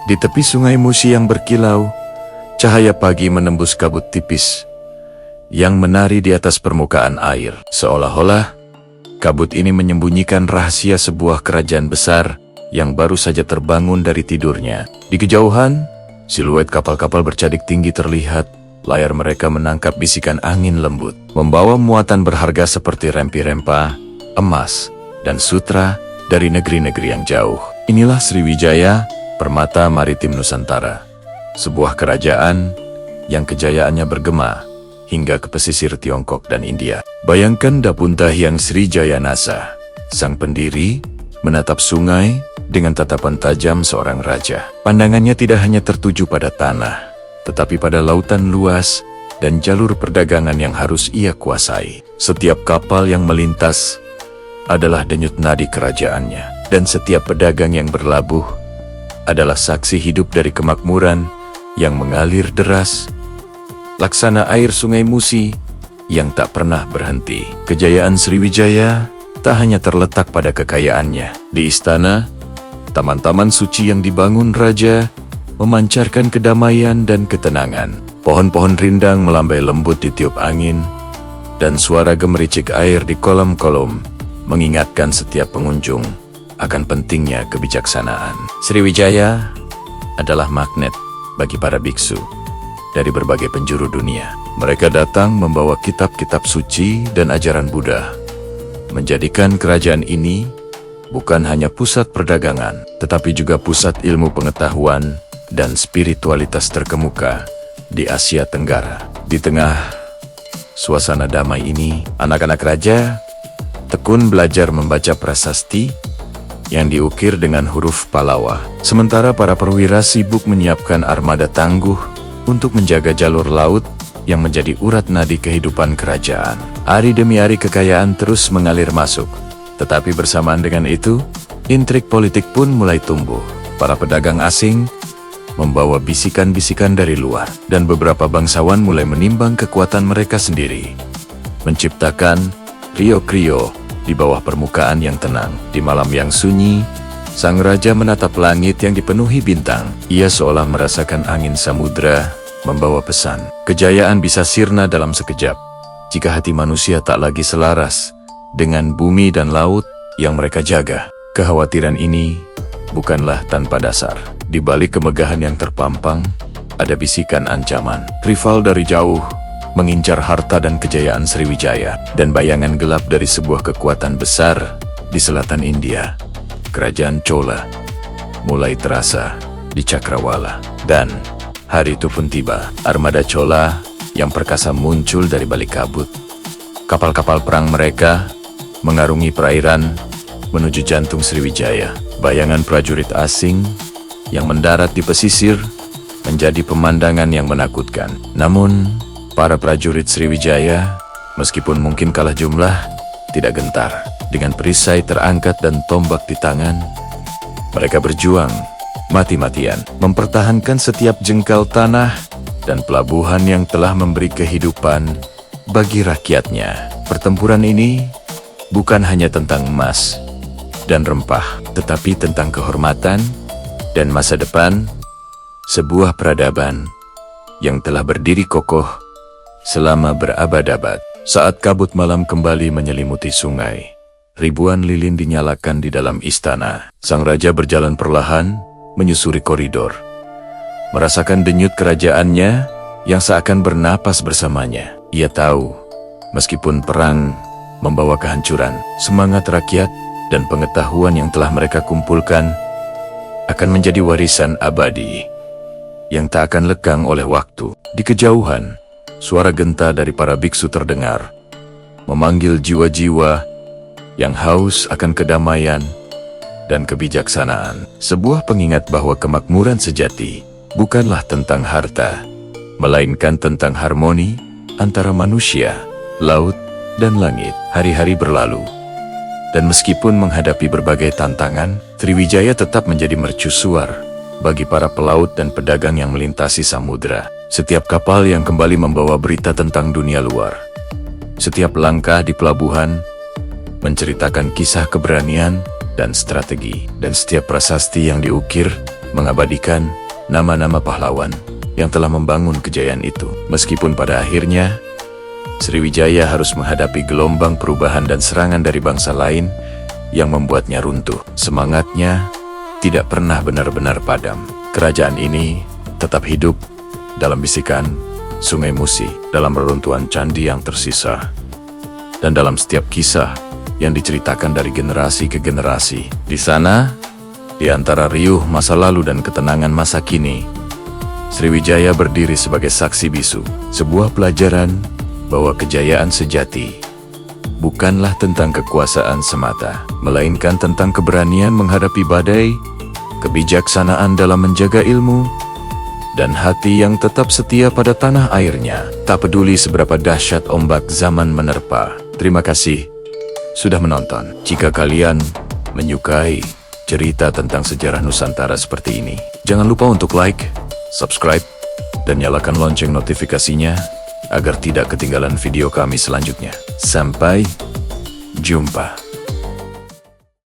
Di tepi sungai Musi yang berkilau, cahaya pagi menembus kabut tipis yang menari di atas permukaan air. Seolah-olah kabut ini menyembunyikan rahasia sebuah kerajaan besar yang baru saja terbangun dari tidurnya. Di kejauhan, siluet kapal-kapal bercadik tinggi terlihat. Layar mereka menangkap bisikan angin lembut, membawa muatan berharga seperti rempi-rempa, emas, dan sutra dari negeri-negeri yang jauh. Inilah Sriwijaya, permata maritim Nusantara. Sebuah kerajaan yang kejayaannya bergema hingga ke pesisir Tiongkok dan India. Bayangkan Dapunta Hyang Srijayanasa, sang pendiri, menatap sungai dengan tatapan tajam seorang raja. Pandangannya tidak hanya tertuju pada tanah, tetapi pada lautan luas dan jalur perdagangan yang harus ia kuasai. Setiap kapal yang melintas adalah denyut nadi kerajaannya, dan setiap pedagang yang berlabuh adalah saksi hidup dari kemakmuran yang mengalir deras, laksana air sungai Musi yang tak pernah berhenti. Kejayaan Sriwijaya tak hanya terletak pada kekayaannya. Di istana, taman-taman suci yang dibangun raja memancarkan kedamaian dan ketenangan. Pohon-pohon rindang melambai lembut di tiup angin, dan suara gemericik air di kolom-kolom mengingatkan setiap pengunjung akan pentingnya kebijaksanaan. Sriwijaya adalah magnet bagi para biksu dari berbagai penjuru dunia. Mereka datang membawa kitab-kitab suci dan ajaran Buddha, menjadikan kerajaan ini bukan hanya pusat perdagangan, tetapi juga pusat ilmu pengetahuan dan spiritualitas terkemuka di Asia Tenggara. Di tengah suasana damai ini, anak-anak raja tekun belajar membaca prasasti yang diukir dengan huruf Pallawa. Sementara para perwira sibuk menyiapkan armada tangguh untuk menjaga jalur laut yang menjadi urat nadi kehidupan kerajaan. Hari demi hari kekayaan terus mengalir masuk. Tetapi bersamaan dengan itu, intrik politik pun mulai tumbuh. Para pedagang asing membawa bisikan-bisikan dari luar, dan beberapa bangsawan mulai menimbang kekuatan mereka sendiri, menciptakan krio-krio di bawah permukaan yang tenang. Di malam yang sunyi, sang raja menatap langit yang dipenuhi bintang. Ia seolah merasakan angin samudra membawa pesan. Kejayaan bisa sirna dalam sekejap jika hati manusia tak lagi selaras dengan bumi dan laut yang mereka jaga. Kekhawatiran ini bukanlah tanpa dasar. Di balik kemegahan yang terpampang, ada bisikan ancaman. Rival dari jauh mengincar harta dan kejayaan Sriwijaya, dan bayangan gelap dari sebuah kekuatan besar di selatan India, Kerajaan Chola, mulai terasa di Cakrawala. Dan hari itu pun tiba. Armada Chola yang perkasa muncul dari balik kabut. Kapal-kapal perang mereka mengarungi perairan menuju jantung Sriwijaya. Bayangan prajurit asing yang mendarat di pesisir menjadi pemandangan yang menakutkan. Namun, para prajurit Sriwijaya, meskipun mungkin kalah jumlah, tidak gentar. Dengan perisai terangkat dan tombak di tangan, mereka berjuang mati-matian, mempertahankan setiap jengkal tanah dan pelabuhan yang telah memberi kehidupan bagi rakyatnya. Pertempuran ini bukan hanya tentang emas dan rempah, tetapi tentang kehormatan dan masa depan sebuah peradaban yang telah berdiri kokoh selama berabad-abad. Saat kabut malam kembali menyelimuti sungai, ribuan lilin dinyalakan di dalam istana. Sang raja berjalan perlahan menyusuri koridor, merasakan denyut kerajaannya yang seakan bernapas bersamanya. Ia tahu, meskipun perang membawa kehancuran, semangat rakyat dan pengetahuan yang telah mereka kumpulkan akan menjadi warisan abadi yang tak akan lekang oleh waktu. Di kejauhan, suara genta dari para biksu terdengar, memanggil jiwa-jiwa yang haus akan kedamaian dan kebijaksanaan. Sebuah pengingat bahwa kemakmuran sejati bukanlah tentang harta, melainkan tentang harmoni antara manusia, laut, dan langit. Hari-hari berlalu, dan meskipun menghadapi berbagai tantangan, Sriwijaya tetap menjadi mercusuar bagi para pelaut dan pedagang yang melintasi samudera. Setiap kapal yang kembali membawa berita tentang dunia luar, setiap langkah di pelabuhan menceritakan kisah keberanian dan strategi, dan setiap prasasti yang diukir mengabadikan nama-nama pahlawan yang telah membangun kejayaan itu. Meskipun pada akhirnya, Sriwijaya harus menghadapi gelombang perubahan dan serangan dari bangsa lain yang membuatnya runtuh. Semangatnya tidak pernah benar-benar padam. Kerajaan ini tetap hidup dalam bisikan Sungai Musi, dalam reruntuhan candi yang tersisa, dan dalam setiap kisah yang diceritakan dari generasi ke generasi. Di sana, di antara riuh masa lalu dan ketenangan masa kini, Sriwijaya berdiri sebagai saksi bisu, sebuah pelajaran bahwa kejayaan sejati bukanlah tentang kekuasaan semata, melainkan tentang keberanian menghadapi badai, kebijaksanaan dalam menjaga ilmu, dan hati yang tetap setia pada tanah airnya, tak peduli seberapa dahsyat ombak zaman menerpa. Terima kasih sudah menonton. Jika kalian menyukai cerita tentang sejarah Nusantara seperti ini, jangan lupa untuk like, subscribe, dan nyalakan lonceng notifikasinya agar tidak ketinggalan video kami selanjutnya. Sampai jumpa.